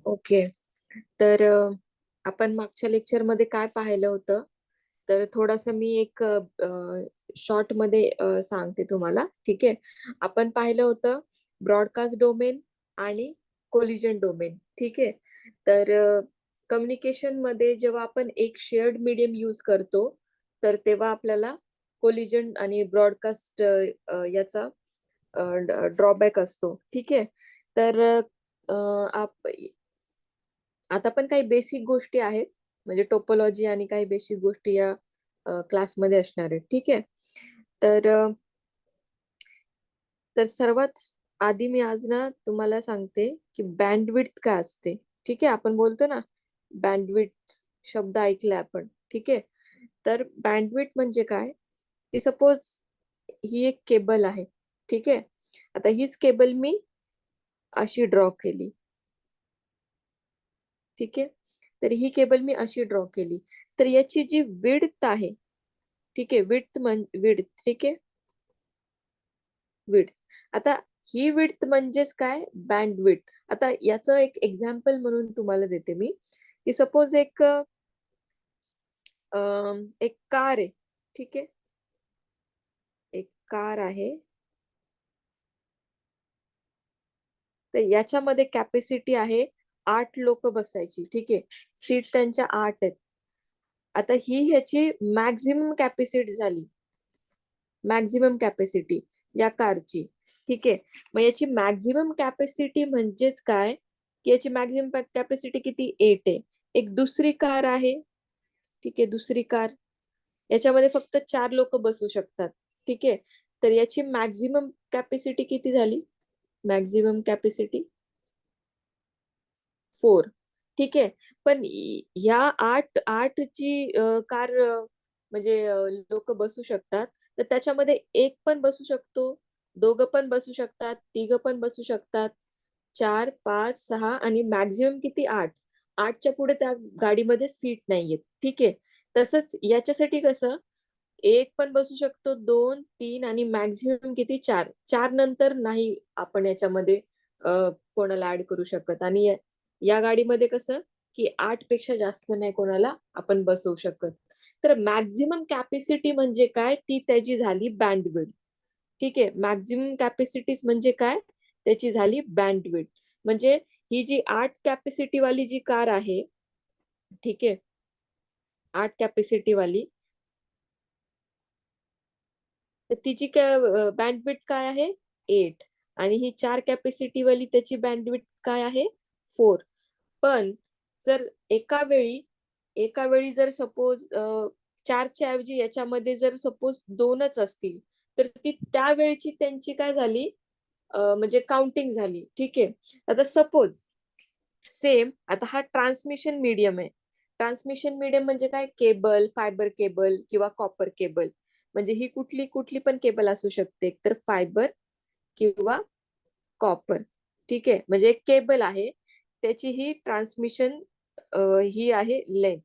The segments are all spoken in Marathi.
ओके. तर आपण मागच्या लेक्चर मध्ये काय पाहिलं होतं? तर थोडंसं मी एक शॉर्ट मध्ये सांगते तुम्हाला. ठीक आहे. आपण पाहिलं होतं ब्रॉडकास्ट डोमेन आणि कोलिजन डोमेन. ठीक आहे. तर कम्युनिकेशन मध्ये जेव्हा आपण एक शेअर्ड मीडियम यूज करतो, तर तेव्हा आपल्याला कोलिजन आणि ब्रॉडकास्ट याचा ड्रॉबॅक असतो. ठीक आहे. तर अ, आता पण काही बेसिक गोष्टी आहेत, म्हणजे टोपोलॉजी आणि काही बेसिक गोष्टी या क्लासमध्ये असणार आहेत. ठीक आहे. तर सर्वात आधी मी आज ना तुम्हाला सांगते की बँडविड्थ काय असते. ठीक आहे. आपण बोलतो ना बँडविड्थ, शब्द ऐकलाय आपण. ठीक आहे. तर बँडविड्थ म्हणजे काय, की सपोज ही एक केबल आहे. ठीक आहे. आता हीच केबल मी अशी ड्रॉ केली. ठीक आहे. तर ही केबल मी अशी ड्रॉ केली, तर याची जी विड्थ आहे, ठीक आहे, विड्थ, ठीक आहे, विड्थ. आता ही विड्थ म्हणजेच काय, बँड विड्थ. आता याचं एक एक्झाम्पल म्हणून तुम्हाला देते मी, की सपोज एक कार आहे. ठीक आहे. एक कार आहे. तर याच्यामध्ये कॅपॅसिटी आहे 8 लोक बसायची. ठीक आहे. सीट त्यांच्या 8 आहेत. आता ही ह्याची मॅक्झिमम कॅपॅसिटी झाली, मॅक्झिमम कॅपॅसिटी या कारची. ठीक आहे. मग याची मॅक्झिमम कॅपॅसिटी म्हणजेच काय, की याची मॅक्झिमम कॅपॅसिटी किती, 8 आहे. एक दुसरी कार आहे. ठीक आहे. दुसरी कार, याच्यामध्ये फक्त 4 लोक बसू शकतात. ठीक आहे. तर याची मॅक्झिमम कॅपॅसिटी किती झाली, मॅक्झिमम कॅपॅसिटी 4. ठीक आहे. पण ह्या आठ आठची कार म्हणजे लोक बसू शकतात. तर त्याच्यामध्ये एक पण बसू शकतो, दोघं पण बसू शकतात, तिघं पण बसू शकतात, 4, 5, 6 आणि मॅक्झिमम किती, 8. 8च्या पुढे त्या गाडीमध्ये सीट नाहीयेत. ठीक आहे. तसंच याच्यासाठी कसं, एक पण बसू शकतो, 2, 3 आणि मॅक्झिमम किती, 4. 4 नंतर नाही आपण याच्यामध्ये कोणाला ऍड करू शकत. आणि या गाडीमध्ये कसं, की 8 पेक्षा जास्त नाही कोणाला आपण बसवू शकत. तर मॅक्झिमम कॅपॅसिटी म्हणजे काय, ती त्याची झाली बँडविड्थ. ठीक आहे. मॅक्झिमम कॅपॅसिटीज म्हणजे काय, त्याची झाली बँडविड्थ. म्हणजे ही जी 8 कॅपॅसिटी वाली जी कार आहे, ठीक आहे, 8 कॅपॅसिटी वाली, तर तिची बँडविड्थ काय आहे, 8. आणि ही 4 कॅपॅसिटी वाली त्याची बँडविड्थ काय आहे, 4. पण जर एका वेळी जर सपोज 4च्या ऐवजी याच्यामध्ये जर सपोज 2च असतील, तर ती त्यावेळची त्यांची काय झाली, म्हणजे काउंटिंग झाली. ठीक आहे. आता सपोज सेम, आता हा ट्रान्समिशन मीडियम आहे. ट्रान्समिशन मीडियम म्हणजे काय, केबल, फायबर केबल किंवा कॉपर केबल. म्हणजे ही कुठली कुठली पण केबल असू शकते, एकतर फायबर किंवा कॉपर. ठीक आहे. म्हणजे एक केबल आहे, त्याची ही ट्रान्समिशन ही आहे लेंथ.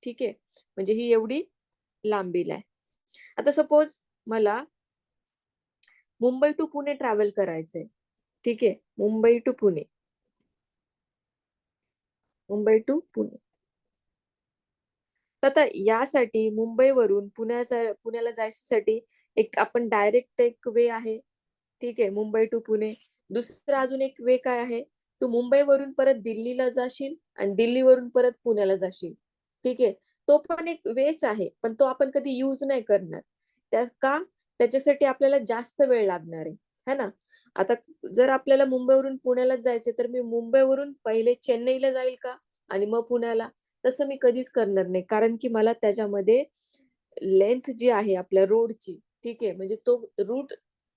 ठीक आहे. म्हणजे ही एवढी लांबीला आहे. आता सपोज मला मुंबई टू पुणे ट्रॅव्हल करायचंय. ठीक आहे. Mumbai to Pune, Mumbai to Pune. तर आता यासाठी मुंबईवरून पुण्याला जायसाठी एक आपण डायरेक्ट एक वे आहे. ठीक आहे. मुंबई टू पुणे. दुसरा अजून एक वे काय आहे, तू मुंबईवरून परत दिल्लीला जाशील आणि दिल्लीवरून परत पुण्याला जाशील. ठीक आहे. तो पण एक वेच आहे, पण तो आपण कधी यूज नाही करणार. का, त्याच्यासाठी आपल्याला जास्त वेळ लागणार आहे, है ना. आता जर आपल्याला मुंबईवरून पुण्याला जायचं, तर मी मुंबईवरून पहिले चेन्नईला जाईल का आणि मग पुण्याला, तसं मी कधीच करणार नाही. कारण की मला त्याच्यामध्ये लेंथ जी आहे आपल्या रोडची, ठीक आहे, म्हणजे तो रूट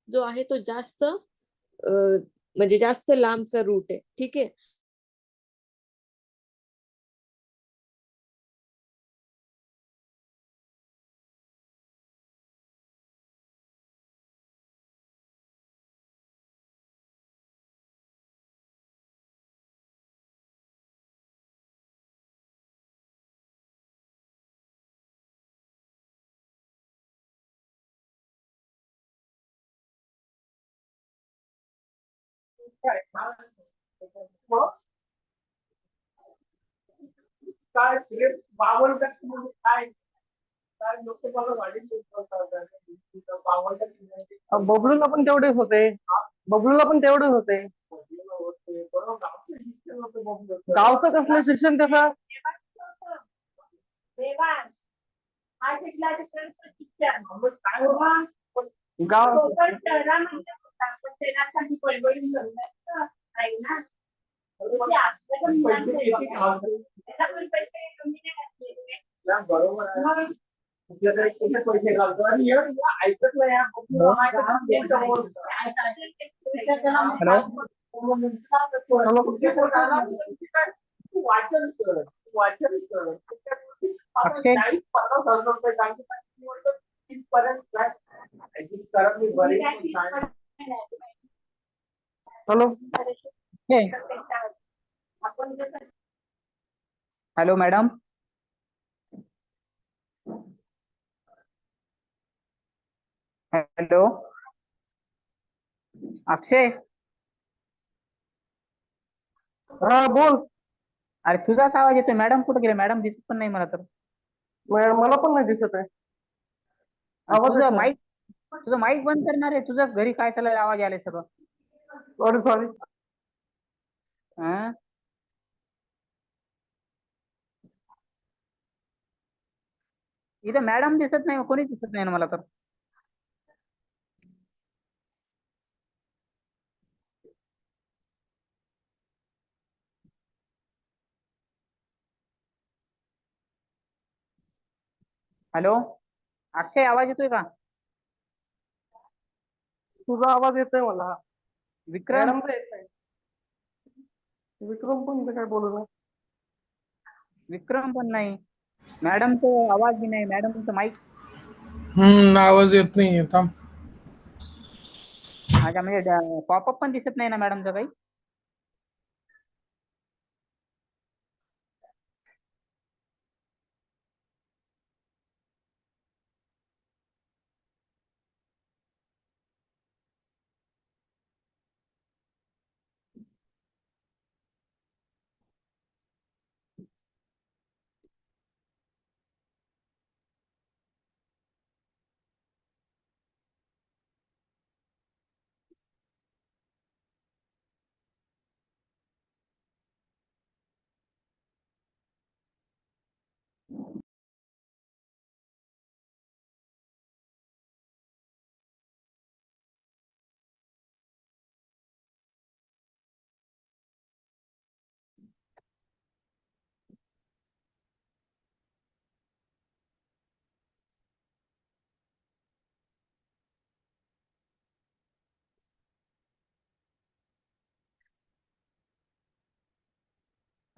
जो आहे तो जास्त म्हणजे जास्त लांबचा रूट आहे. ठीक आहे. काय बावन्न टक्के म्हणजे काय काय लोक मला वाढीव बबलूला पण तेवढेच होते. बबलूला पण तेवढेच होते. गावचं कसलं शिक्षण त्याचं गाव बरोबर पैसे घालतो आणि ऐकत नाही वाचन कर वाचन कर अक्षय 40,000 रुपये हॅलो हॅलो मॅडम. हॅलो अक्षय. हा बोल. अरे तुझाच आवाज येतोय. मॅडम कुठे गेले? मॅडम दिसत पण नाही मला तर. मला पण नाही दिसत आहे. आवाज येत तुझं नाही. माईक तुझं माईक बंद करणार आहे. तुझ्याच घरी काय चाललंय? आवाज आलाय सगळं. Sorry sorry. हा इथं मॅडम दिसत नाही. कोणीच दिसत नाही ना मला तर. हॅलो अक्षय आवाज येतोय का? तुझा आवाज येतोय मला. विक्रम. मॅडमचा येत नाही. विक्रम पण काय बोलू ना. विक्रम पण नाही. मॅडमचा आवाज बी नाही. मॅडमचं माईक. आवाज येत नाहीये. थांब. अच्छा म्हणजे पॉपअप पण दिसत नाही ना मॅडमचं काही.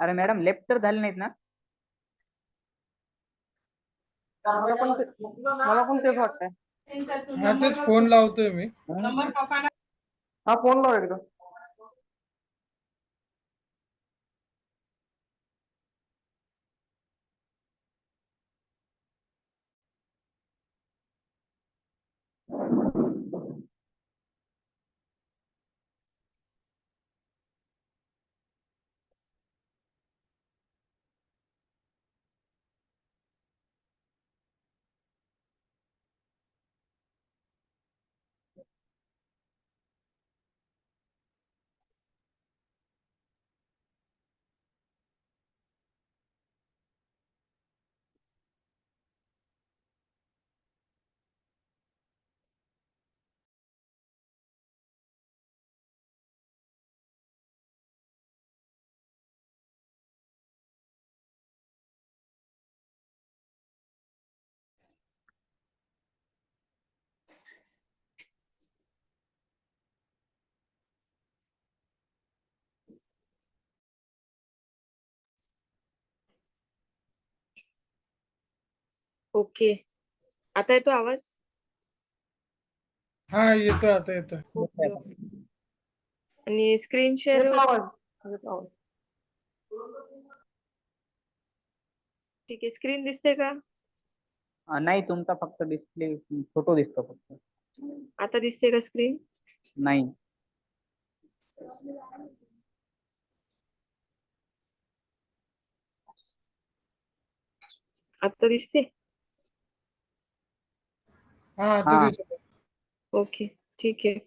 अरे मॅडम लेफ्ट तर झाले नाहीत ना? मला पण तेच वाटतंय. हा तेच फोन लावतोय मी. हा फोन लाव एकदा. ओके. आता येतो आवाज? हा येतोय. आता येतोय. ओके. आणि स्क्रीन शेअर येतो आवाज. येतो आवाज. ठीक आहे. स्क्रीन दिसते का? नाही तुमचा फक्त डिस्प्ले फोटो दिसतो फक्त. आता दिसते का स्क्रीन? नाही. आता दिसते? हा आता हा. दिसत आहे. ओके, ठीक आहे.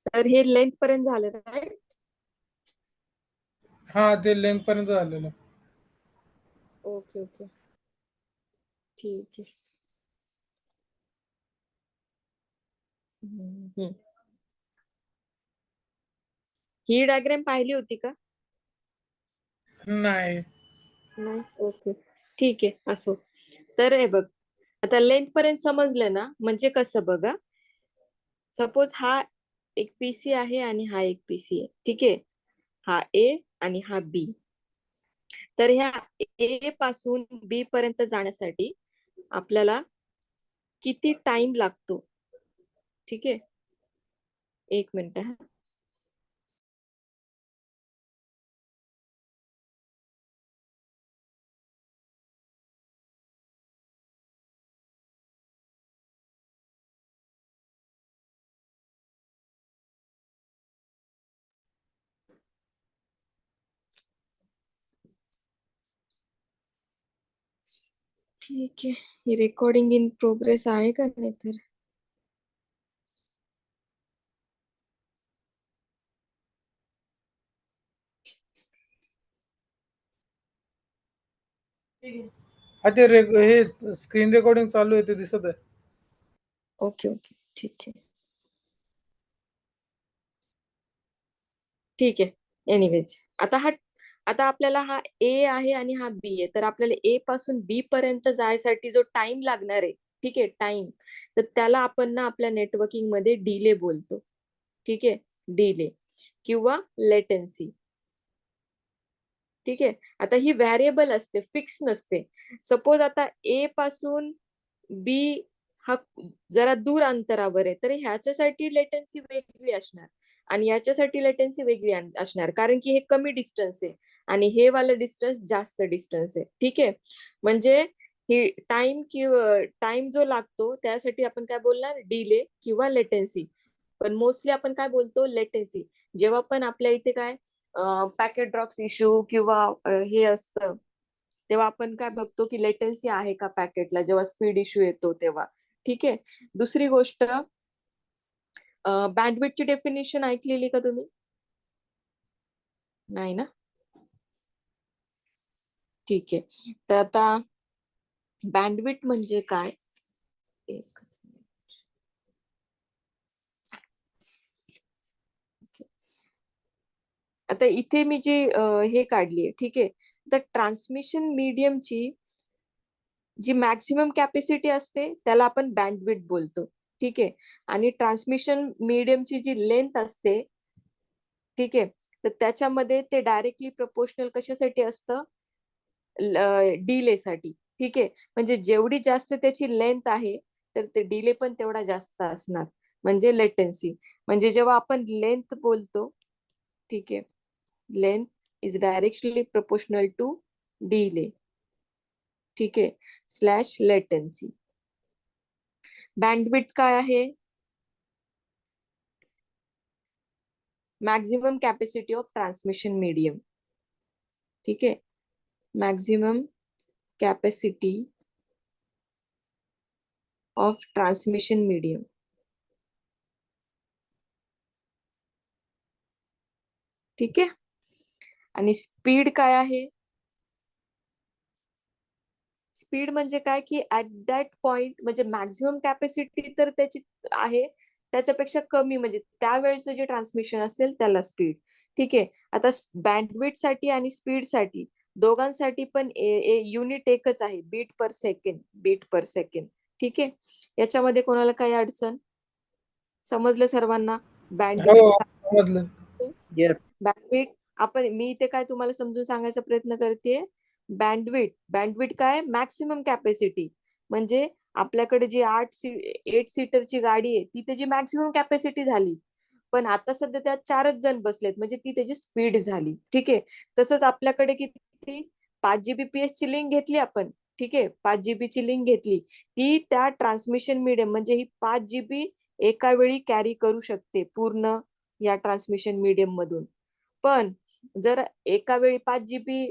तर हे लेंथ पर्यंत झालं, राईट? हा ते लेंथ पर्यंत झालेलं. ओके ओके, ठीक आहे. हम्म. ही डायग्राम पाहिली होती का? नाही. नाही. ओके, ठीक आहे, असो. तर हे बघ, आता लेंथ पर्यंत समजलं ना, म्हणजे कसं बघा. सपोज हा एक पीसी आहे आणि हा एक पीसी आहे, ठीक आहे. हा ए आणि हा बी. तर ह्या ए पासून बी पर्यंत जाण्यासाठी आपल्याला किती टाइम लागतो? ठीक आहे, एक मिनिट हा. ठीक आहे, ही रेकॉर्डिंग इन प्रोग्रेस आहे का नाही तर? हा ते हे स्क्रीन रेकॉर्डिंग चालू आहे ते दिसत आहे. ओके ओके, ठीक आहे. ठीक आहे, एनिवेज आता आपल्याला हा ए आहे आणि हा बी आहे, तर आपल्याला ए पासून बी पर्यंत जायसाठी जो टाइम लागणार आहे, ठीक आहे, टाइम, तर त्याला आपण ना आपल्या नेटवर्किंग मध्ये डिले बोलतो. ठीक आहे, डिले किंवा लेटेन्सी. ठीक आहे. आता ही व्हॅरिएबल असते, फिक्स नसते. सपोज आता ए पासून बी हा जरा दूर अंतरावर आहे, तर ह्याच्यासाठी लेटेन्सी वेगळी असणार आणि याच्यासाठी लेटेन्सी वेगळी असणार, कारण की हे कमी डिस्टन्स आहे आणि हे वाला डिस्टन्स जास्त डिस्टन्स आहे. ठीक आहे, म्हणजे ही टाइम जो लागतो त्यासाठी आपण काय बोलणार? डिले किंवा लेटेन्सी. पण मोस्टली आपण काय बोलतो? लेटेन्सी. जेव्हा पण आपल्या इथे काय पॅकेट ड्रॉप्स इश्यू किंवा हे असतं, तेव्हा आपण काय बघतो की लेटेन्सी आहे का पॅकेटला, जेव्हा स्पीड इश्यू येतो तेव्हा. ठीक आहे. दुसरी गोष्ट, बँडविड्थची डेफिनेशन ऐकलेली का तुम्ही? नाही ना? ठीक आहे. तर आता बँडविड्थ म्हणजे काय? एकच मिनिट. आता इथे मी जी हे काढली आहे, ठीक आहे. तर ट्रान्समिशन मीडियमची जी मॅक्सिमम कॅपॅसिटी असते त्याला आपण बँडविड्थ बोलतो. ठीक आहे. आणि ट्रान्समिशन मीडियमची जी लेंथ असते, ठीक आहे, तर त्याच्यामध्ये ते डायरेक्टली प्रपोर्शनल कशासाठी असतं? डिले साठी. ठीक आहे, म्हणजे जेवढी जास्त त्याची लेंथ आहे तर ते डिले पण तेवढा जास्त असणार, म्हणजे लेटेन्सी. म्हणजे जेव्हा आपण लेंथ बोलतो, ठीक आहे, length is directly proportional to delay. ठीक आहे, स्लॅश लेटेन्सी. बँडविड्थ काय आहे? Maximum capacity of transmission medium. ठीक आहे, maximum capacity of transmission medium. ठीक आहे. आणि स्पीड काय आहे? स्पीड म्हणजे काय की ऍट दॅट पॉइंट, म्हणजे मॅक्झिमम कॅपॅसिटी तर त्याची आहे, त्याच्यापेक्षा कमी, म्हणजे त्यावेळेचं जे ट्रान्समिशन असेल त्याला स्पीड. ठीक आहे. आता बँडविड्थ साठी आणि स्पीड साठी दोघांसाठी पण युनिट एकच आहे, बीट पर सेकंड. बीट पर सेकंड. ठीक आहे. याच्यामध्ये कोणाला काही अडचण? समजलं सर्वांना हो बँडविड्थ? समजलं. येस. बँडविड्थ आपण, मी इथे काय तुम्हाला समजून सांगायचा प्रयत्न करते. बँडविड्थ काय? Maximum capacity. म्हणजे आपल्याकडे जी 8 सीटरची गाडी आहे ती त्याची मॅक्सिमम कॅपॅसिटी झाली, पण आता सध्या त्यात 4च जण बसलेत, म्हणजे ती त्याची स्पीड झाली. ठीक आहे. तसंच आपल्याकडे किती 5 Gbps ची लिंक घेतली आपण. ठीक आहे, 5 GB ची लिंक घेतली, ती त्या ट्रान्समिशन मीडियम, म्हणजे ही 5 GB एका वेळी कॅरी करू शकते पूर्ण या ट्रान्समिशन मीडियम मधून. पण जर एका वेळी 5 GB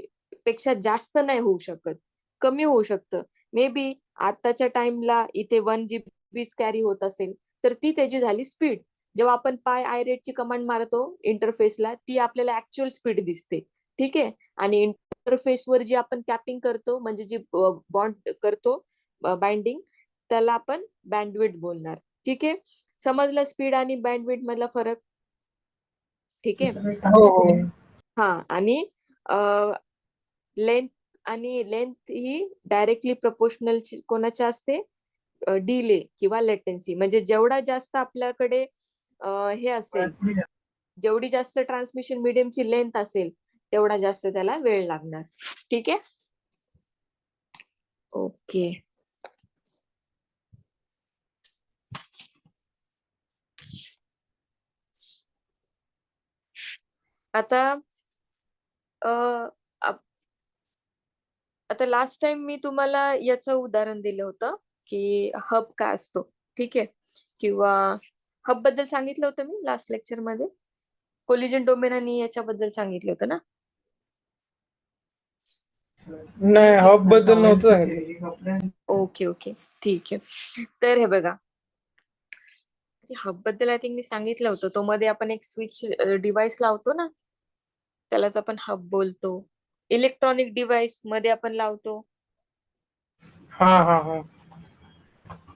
पेक्षा जास्त नाही होऊ शकत. कमी होऊ शकतं. मे बी आताच्या टाइमला इथे 1 GB कॅरी होत असेल, तर ती त्याची झाली स्पीड. जेव्हा आपण पाय आय रेटची कमांड मारतो इंटरफेसला, ती आपल्याला ऍक्च्युअल स्पीड दिसते. ठीक आहे. आणि इंटरफेसवर जी आपण कॅपिंग करतो, म्हणजे जी बॉन्ड करतो बाइंडिंग, त्याला आपण बँडविड्थ बोलणार. ठीक आहे. समजलं स्पीड आणि बँडविड्थ मधला फरक? ठीक आहे. हो हो. हा, आणि लेंथ आणि लेंथ ही डायरेक्टली प्रोपोर्शनल कोणाच्या असते? डिले किंवा लेटेन्सी. म्हणजे जेवढा जास्त आपल्याकडे हे असेल, जेवढी जास्त ट्रान्समिशन मीडियमची लेंथ असेल, तेवढा जास्त त्याला वेळ लागणार. ठीक आहे. ओके. आता आता लास्ट टाइम मी तुम्हाला याचं उदाहरण दिलं होतं की हब काय असतो. ठीक आहे. किंवा हब बद्दल सांगितलं होतं मी लास्ट लेक्चर मध्ये. कोलिजन डोमेन आणि याच्याबद्दल सांगितलं होतं ना. नाही, हब बद्दल नव्हतं सांगितलं. ओके ओके, ठीक आहे. तर हे बघा, हब बद्दल आय थिंक मी सांगितलं होतं. तो मध्ये आपण एक स्विच डिव्हाइस लावतो ना, त्यालाच आपण हब बोलतो. इलेक्ट्रॉनिक डिव्हाइस मध्ये आपण लावतो, हा हा हा.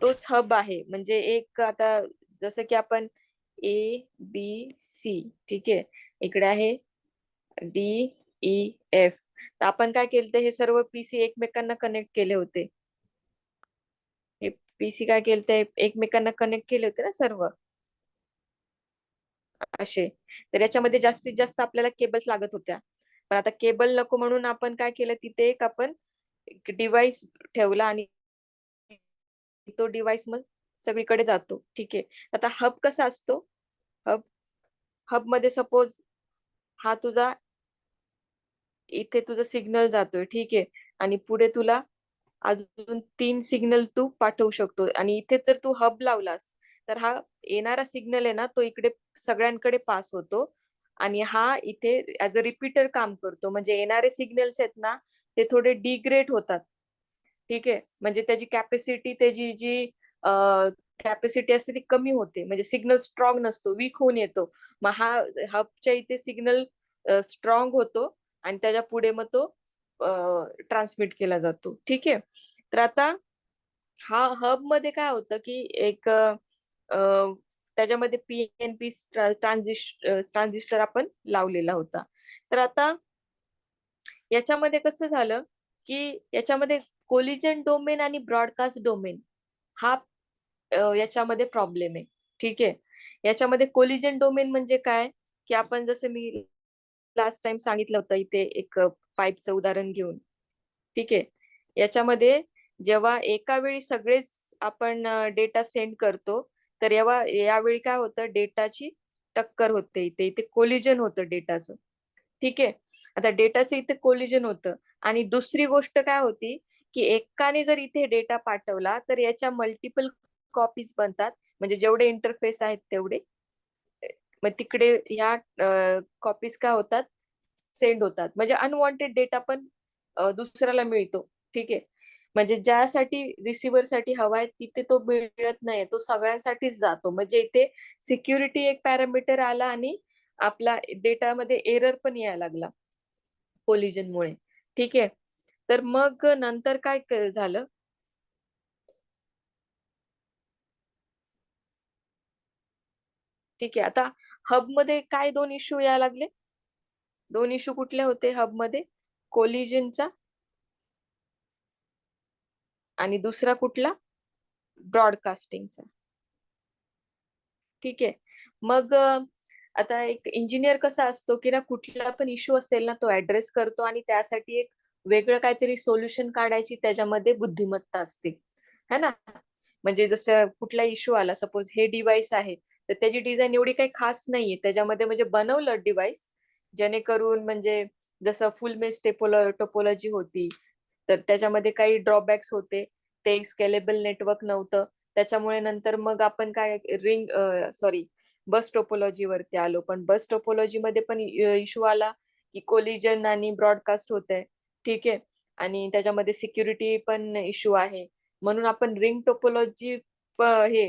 तोच हब आहे. म्हणजे एक आता जसं की आपण ABC, ठीक आहे, इकडे आहे DEF. तर आपण काय केलं, हे सर्व पीसी एकमेकांना कनेक्ट केले होते. हे पीसी काय केलं, एकमेकांना कनेक्ट केले होते ना सर्व असे. तर याच्यामध्ये जास्तीत जास्त आपल्याला केबल्स लागत होत्या. पण आता केबल नको म्हणून आपण काय केलं, तिथे एक आपण डिव्हाइस ठेवला आणि तो डिव्हाइस मग सगळीकडे जातो. ठीक आहे. आता हब कसा असतो? हब हब मध्ये सपोज हा तुझा, इथे तुझा सिग्नल जातोय. ठीक आहे. आणि पुढे तुला अजून 3 सिग्नल तू पाठवू शकतो. आणि इथे जर तू हब लावलास, तर हा येणारा सिग्नल आहे ना, तो इकडे सगळ्यांकडे पास होतो. आणि हा इथे ऍज अ रिपीटर काम करतो. म्हणजे येणारे सिग्नल्स आहेत ना, ते थोडे डिग्रेड होतात. ठीक आहे. म्हणजे त्याची कॅपॅसिटी, त्याची जी कॅपॅसिटी असते ती कमी होते. म्हणजे सिग्नल स्ट्रॉंग नसतो, वीक होऊन येतो. मग हा हबच्या इथे सिग्नल स्ट्रॉंग होतो आणि त्याच्या पुढे मग तो ट्रान्समिट केला जातो. ठीक आहे. तर आता हा हब मध्ये काय होतं की एक त्याच्यामध्ये पीएनपी ट्रान्झिस्टर आपण लावलेला होता. तर आता याच्यामध्ये कसं झालं की याच्यामध्ये कोलिजन डोमेन आणि ब्रॉडकास्ट डोमेन हा याच्यामध्ये प्रॉब्लेम आहे. ठीक आहे. याच्यामध्ये कोलिजन डोमेन म्हणजे काय, की आपण जसं मी लास्ट टाइम सांगितलं होतं, इथे एक पाईपचं उदाहरण घेऊन. ठीक आहे. याच्यामध्ये जेव्हा एका वेळी सगळेच आपण डेटा सेंड करतो, तर यावेळी काय होतं, डेटाची टक्कर होते. इथे इथे कोलिजन होतं डेटाचं. ठीक आहे. आता डेटाचं इथे कोलिजन होतं. आणि दुसरी गोष्ट काय होती, की एकाने जर इथे डेटा पाठवला, तर याच्या मल्टिपल कॉपीज बनतात. म्हणजे जेवढे इंटरफेस आहेत तेवढे, मग तिकडे ह्या कॉपीज काय होतात, सेंड होतात. म्हणजे अनवॉन्टेड डेटा पण दुसऱ्याला मिळतो. ठीक आहे. म्हणजे ज्यासाठी रिसिव्हर साठी हवाय तिथे तो मिळत नाही, तो सगळ्यांसाठीच जातो. म्हणजे इथे सिक्युरिटी एक पॅरामीटर आला आणि आपला डेटामध्ये एरर पण यायला लागला कोलिजनमुळे. ठीक आहे. तर मग नंतर काय झालं, ठीक आहे. आता हब मध्ये काय 2 इश्यू यायला लागले? 2 इश्यू कुठले होते हब मध्ये? कोलिजनचा आणि दुसरा कुठला? ब्रॉडकास्टिंगचा. ठीक आहे. मग आता एक इंजिनियर कसा असतो की ना, कुठला पण इश्यू असेल ना, तो ऍड्रेस करतो आणि त्यासाठी एक वेगळं काहीतरी सोल्युशन काढायची त्याच्यामध्ये बुद्धिमत्ता असते, है ना. म्हणजे जसं कुठला इश्यू आला, सपोज हे डिव्हाइस आहे, तर त्याची डिझाईन एवढी काही खास नाहीये त्याच्यामध्ये. म्हणजे बनवलं डिव्हाइस जेणेकरून, म्हणजे जसं फुल मेश टोपोलॉजी होती, तर त्याच्यामध्ये काही ड्रॉबॅक्स होते. ते स्केलेबल नेटवर्क नव्हतं. त्याच्यामुळे नंतर मग आपण काय बस टोपोलॉजी वरती आलो. पण बस टोपोलॉजी मध्ये पण इश्यू आला की कोलिजन आणि ब्रॉडकास्ट होत आहे. ठीक आहे. आणि त्याच्यामध्ये सिक्युरिटी पण इश्यू आहे. म्हणून आपण रिंग टोपोलॉजी हे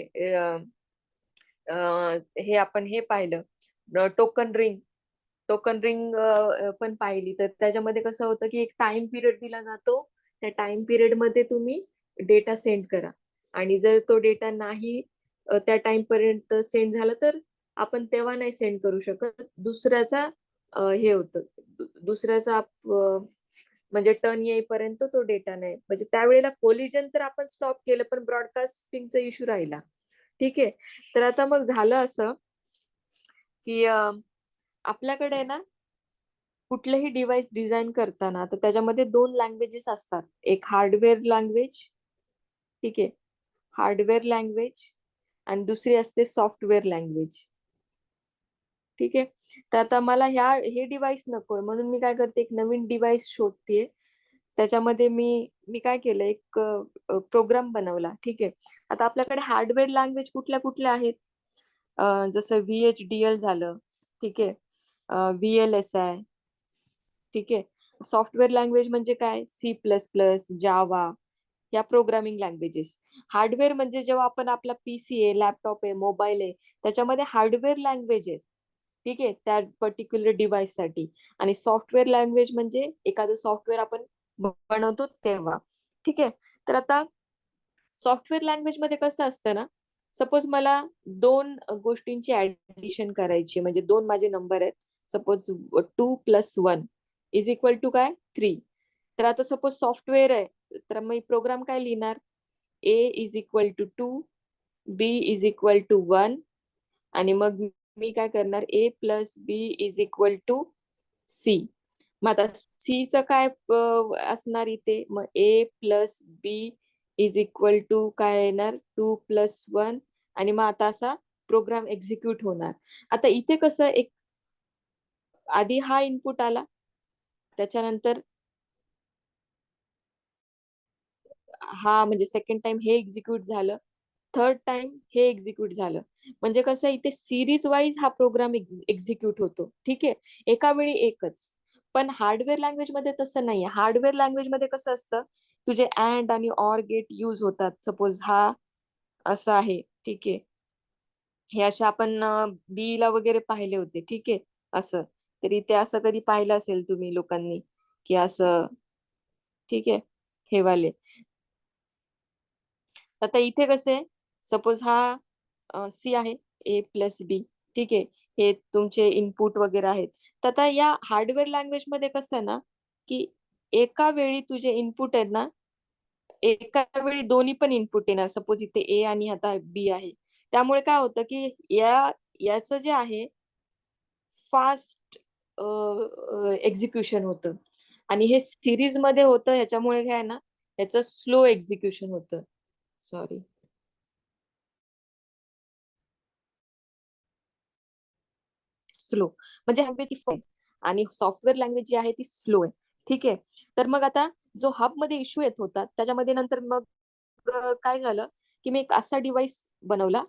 हे आपण हे पाहिलं टोकन रिंग पण पाहिली. तर त्याच्यामध्ये कसं होतं की एक टाइम पिरियड दिला जातो. त्या टाइम पिरियड मध्ये तुम्ही डेटा सेंड करा आणि जर तो डेटा नाही त्या टाइम पर्यंत सेंड झाला तर आपण तेव्हा नाही सेंड करू शकत. दुसऱ्याचा हे होतं दुसऱ्याचा म्हणजे टर्न येईपर्यंत तो डेटा नाही, म्हणजे त्यावेळेला कोलिजन तर आपण स्टॉप केलं पण ब्रॉडकास्टिंगचा इश्यू राहिला. ठीक आहे. तर आता मग झालं असं की आपल्याकडे ना कुठलंही डिव्हाइस डिझाईन करताना तर त्याच्यामध्ये 2 लँग्वेजेस असतात. एक हार्डवेअर लँग्वेज, ठीक आहे, हार्डवेअर लँग्वेज, आणि दुसरी असते सॉफ्टवेअर लँग्वेज. ठीक आहे. तर आता मला हे डिव्हाइस नकोय म्हणून मी काय करते, एक नवीन डिव्हाइस शोधते. त्याच्यामध्ये मी मी काय केलं, एक प्रोग्राम बनवला. ठीक आहे. आता आपल्याकडे हार्डवेअर लँग्वेज कुठल्या कुठल्या आहेत, जसं VHDL झालं, ठीक आहे, VLSI, ठीक आहे. सॉफ्टवेअर लँग्वेज म्हणजे काय, C++, जावा, या प्रोग्रामिंग लँग्वेजेस. हार्डवेअर म्हणजे जेव्हा आपण आपला PC आहे, लॅपटॉप आहे, मोबाईल आहे, त्याच्यामध्ये हार्डवेअर लँग्वेज आहे. ठीक आहे, त्या पर्टिक्युलर डिव्हाइस साठी. आणि सॉफ्टवेअर लँग्वेज म्हणजे एखादं सॉफ्टवेअर आपण बनवतो तेव्हा. ठीक आहे. तर आता सॉफ्टवेअर लँग्वेज मध्ये कसं असतं ना, सपोज मला 2 गोष्टींची ऍडिशन करायची, म्हणजे 2 माझे नंबर आहेत. सपोज 2 + 1 = काय, 3. तर आता सपोज सॉफ्टवेअर आहे, तर मी प्रोग्राम काय लिहिणार, A = 2, B = 1, आणि मग मी काय करणार, A + B = C. मग आता C चं काय असणार इथे, मग A + B काय येणार, 2 + 1, आणि मग आता असा प्रोग्राम एक्झिक्यूट होणार. आता इथे कसं, एक आधी हा इनपुट आला, त्याच्यानंतर हा, म्हणजे सेकंड टाइम हे एक्झिक्यूट झालं, थर्ड टाइम हे एक्झिक्यूट झालं. म्हणजे कसं, इथे सिरीज वाईज हा प्रोग्राम एक्झिक्यूट होतो. ठीक आहे, एका वेळी एकच. पण हार्डवेअर लँग्वेज मध्ये तसं नाहीये. हार्डवेअर लँग्वेज मध्ये कसं असतं, तुझे अँड आणि ऑर गेट यूज होतात. सपोज हा असं आहे, ठीक आहे, हे असे आपण बी ला वगैरे पाहिले होते. ठीक आहे, असं. तर इथे असं कधी पाहिलं असेल तुम्ही लोकांनी की असं, ठीक आहे, हे वाले. आता इथे कसे, सपोज हा सी आहे, A + B, ठीक आहे, हे तुमचे इनपुट वगैरे आहेत. तर आता या हार्डवेअर लँग्वेज मध्ये कसं आहे ना, की एका वेळी तुझे इनपुट आहेत ना, एका वेळी दोन्ही पण इनपुट येणार. सपोज इथे A आणि आता B आहे. त्यामुळे काय होतं की याचं जे आहे फास्ट एक्झिक्युशन होतं, आणि हे सिरीज मध्ये होतं, ह्याच्यामुळे काय आहे ना, याचं स्लो एक्झिक्युशन होतं. सॉरी, स्लो म्हणजे लँग्वेज ती आहे, आणि सॉफ्टवेअर लँग्वेज जी आहे ती स्लो आहे. ठीक आहे. तर मग आता जो हब मध्ये इश्यू येत होता, त्याच्यामध्ये नंतर मग काय झालं, की मी एक असा डिव्हाइस बनवला,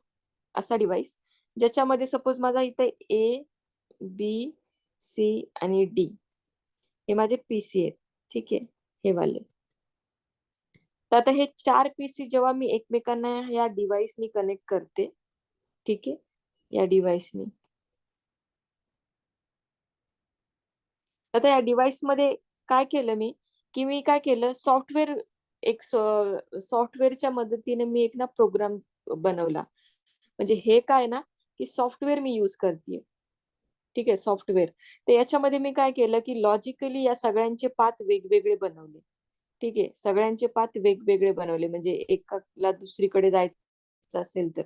असा डिव्हाइस ज्याच्यामध्ये सपोज माझा इथे A, B, C आणि D हे माझे PC आहेत. ठीक आहे, हे वाले. तर आता हे 4 PC जेव्हा मी एकमेकांना या डिव्हाइसनी कनेक्ट करते, ठीक आहे, या डिव्हाइसनी, आता या डिव्हाइस मध्ये काय केलं मी, की मी काय केलं, एक सॉफ्टवेअरच्या मदतीने मी एक ना प्रोग्राम बनवला. म्हणजे हे काय ना, की सॉफ्टवेअर मी यूज करते. ठीक आहे, सॉफ्टवेअर. तर याच्यामध्ये मी काय केलं, की लॉजिकली या सगळ्यांचे पाथ वेगवेगळे बनवले. ठीक आहे, सगळ्यांचे पाथ वेगवेगळे बनवले, म्हणजे एकाला दुसरीकडे जायचं असेल तर.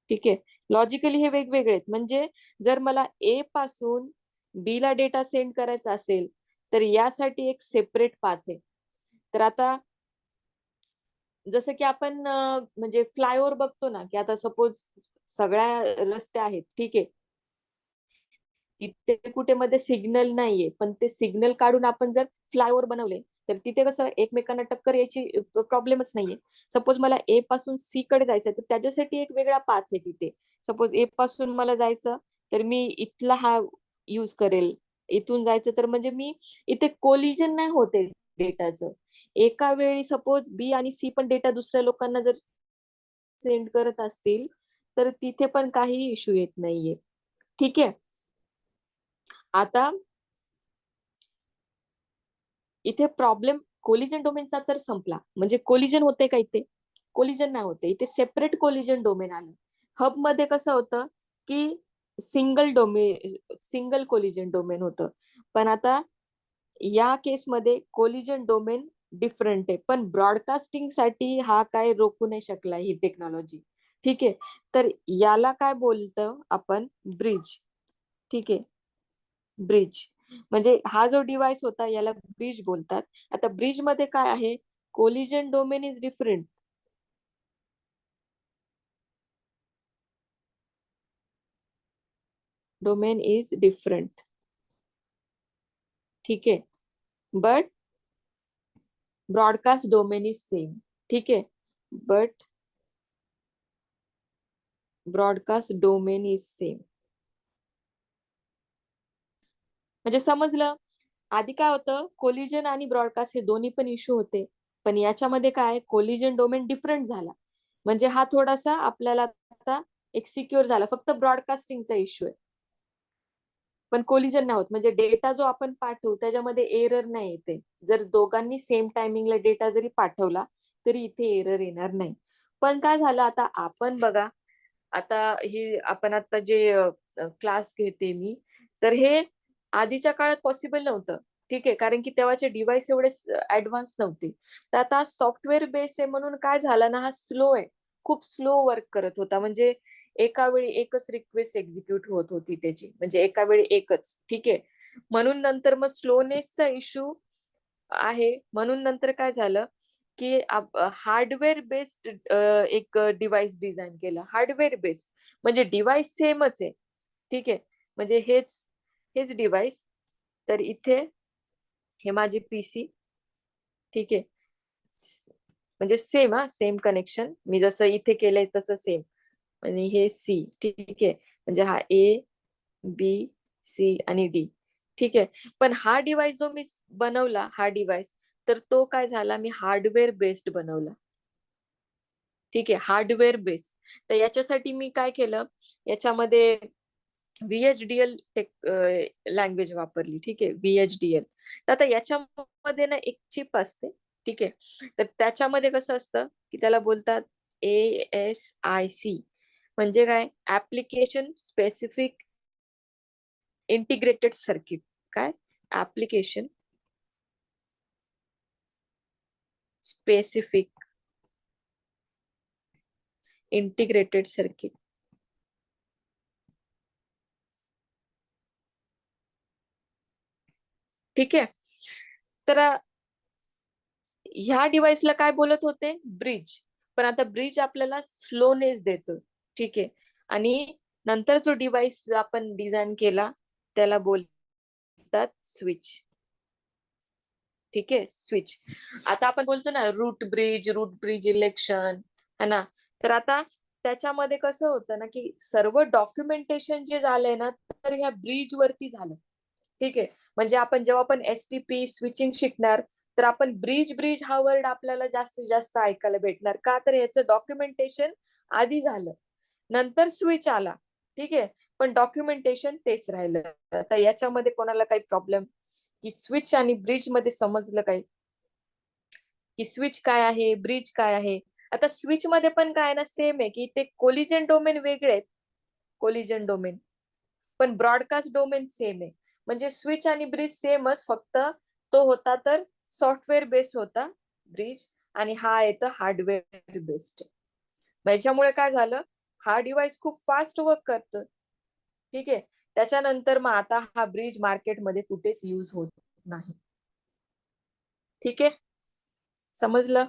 ठीक आहे, लॉजिकली हे वेगवेगळे आहेत. म्हणजे जर मला A पासून B ला डेटा सेंड करायचा असेल तर यासाठी एक सेपरेट पाथ आहे. तर आता जसं की आपण म्हणजे फ्लायओव्हर बघतो ना, की आता सपोज सगळ्या रस्ते आहेत, ठीक आहे, तिथे कुठे मध्ये सिग्नल नाहीये, पण ते सिग्नल काढून आपण जर फ्लायओव्हर बनवले तर तिथे कसं एकमेकांना टक्कर यायची प्रॉब्लेमच नाहीये. सपोज मला A पासून C कडे जायचं तर त्याच्यासाठी एक वेगळा पाथ आहे तिथे. सपोज A पासून मला जायचं तर मी इथला हा यूज करेल, इथून जायचं तर म्हणजे मी इथे कोलिजन नाही होते डेटाचं. एका वेळी सपोज बी आणि सी पण डेटा दुसऱ्या लोकांना जर सेंड करत असतील तर तिथे पण काही इश्यू येत नाहीये. ठीक आहे. आता इथे प्रॉब्लेम कोलिजन डोमेनचा तर संपला. म्हणजे कोलिजन होते का इथे? कोलिजन नाही होते. इथे सेपरेट कोलिजन डोमेन आलं. हब मध्ये कसं होतं की सिंगल कोलिजन डोमेन होतं. पण आता या केसमध्ये कोलिजन डोमेन डिफरंट आहे. पण ब्रॉडकास्टिंग साठी हा काय रोखू नाही शकला ही टेक्नॉलॉजी. ठीक आहे. तर याला काय बोलतो आपण? ब्रिज. ठीक आहे. ब्रिज म्हणजे हा जो डिव्हाइस होता याला ब्रिज बोलतात. आता ब्रिज मध्ये काय आहे? Collision domain is different. Domain is different. ठीक आहे. But broadcast domain is same. ठीक आहे. But broadcast domain is same. म्हणजे समजलं? आधी काय होतं? कोलिजन आणि ब्रॉडकास्ट हे दोन्ही पण इश्यू होते. पण याच्यामध्ये काय कोलिजन डोमेन डिफरंट झाला. म्हणजे हा थोडासा आपल्याला आता एक सिक्युअर झाला. फक्त ब्रॉडकास्टिंगचा इश्यू आहे. पण कोलिजन नाही होत. म्हणजे डेटा जो आपण पाठवू त्याच्यामध्ये एरर नाही येते. जर दोघांनी सेम टायमिंगला डेटा जरी पाठवला तरी इथे एरर येणार नाही. पण काय झालं आता आपण बघा, आता ही आपण आता जे क्लास घेते मी, तर हे आधीच्या काळात पॉसिबल नव्हतं. ठीक आहे. कारण की तेव्हाचे डिव्हाइस एवढे ऍडव्हान्स नव्हते. तर आता सॉफ्टवेअर बेस आहे म्हणून काय झालं ना, हा स्लो आहे. खूप स्लो वर्क करत होता. म्हणजे एका वेळी एकच रिक्वेस्ट एक्झिक्यूट होत होती त्याची. म्हणजे एका वेळी एकच. ठीक आहे. म्हणून नंतर मग स्लोनेसचा इश्यू आहे. म्हणून नंतर काय झालं की हार्डवेअर बेस्ड एक डिव्हाइस डिझाईन केलं. हार्डवेअर बेस्ड म्हणजे डिव्हाइस सेमच आहे. ठीक आहे. म्हणजे हेच हेच डिव्हाइस. तर इथे हे माझे पीसी. ठीक आहे. म्हणजे सेम सेम कनेक्शन. मी जसं इथे केलंय तसं सेम. आणि हे सी. ठीक आहे. म्हणजे हा ए, बी, सी आणि डी. ठीक आहे. पण हा डिव्हाइस जो मी बनवला, हा डिव्हाइस, तर तो काय झाला, मी हार्डवेअर बेस्ड बनवला. ठीक आहे. Hardware based. तर याच्यासाठी मी काय केलं, याच्यामध्ये VHDL लँग्वेज वापरली. ठीक आहे. VHDL. तर आता याच्यामध्ये ना एक चिप असते. ठीक आहे. तर त्याच्यामध्ये कसं असतं की त्याला बोलतात ASIC. म्हणजे काय? Application specific integrated circuit. काय? Application specific integrated circuit. ठीक आहे. तर ह्या डिव्हाइसला काय बोलत होते? ब्रिज. पण आता ब्रिज आपल्याला स्लोनेस देतो. ठीक आहे. आणि नंतर जो डिव्हाइस आपण डिझाईन केला त्याला बोलतात स्विच. ठीक आहे. स्विच. आता आपण बोलतो ना रूट ब्रिज इलेक्शन, है ना. तर आता त्याच्यामध्ये कसं होतं ना की सर्व डॉक्युमेंटेशन जे झालंय ना तर ह्या ब्रिज वरती झालं. ठीक आहे. म्हणजे आपण जेव्हा आपण STP स्विचिंग शिकणार तर आपण ब्रिज हा वर्ड आपल्याला जास्तीत जास्त ऐकायला भेटणार. का? तर याचं डॉक्युमेंटेशन आधी झालं, नंतर स्विच आला. ठीक आहे. पण डॉक्युमेंटेशन तेच राहिलं. तर याच्यामध्ये कोणाला काही प्रॉब्लेम की स्विच आणि ब्रिज मध्ये समजलं काय की स्विच काय आहे, ब्रिज काय आहे? आता स्विच मध्ये पण काय ना सेम आहे की ते कोलिजन डोमेन वेगळे आहेत. Collision domain. पण ब्रॉडकास्ट डोमेन सेम आहे. म्हणजे स्विच आणि ब्रिज सेमच, फक्त तो होता तर सॉफ्टवेअर बेस होता ब्रिज, आणि हा येतं हार्डवेअर बेस्ड. याच्यामुळे काय झालं, हा डिव्हाइस खूप फास्ट वर्क करतो. ठीक आहे. त्याच्यानंतर मग आता हा ब्रिज मार्केटमध्ये कुठेच यूज होत नाही. ठीक आहे. समजलं?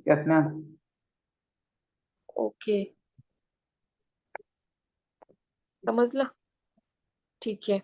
Yes ma'am. ओके. समजलं? ठीक आहे.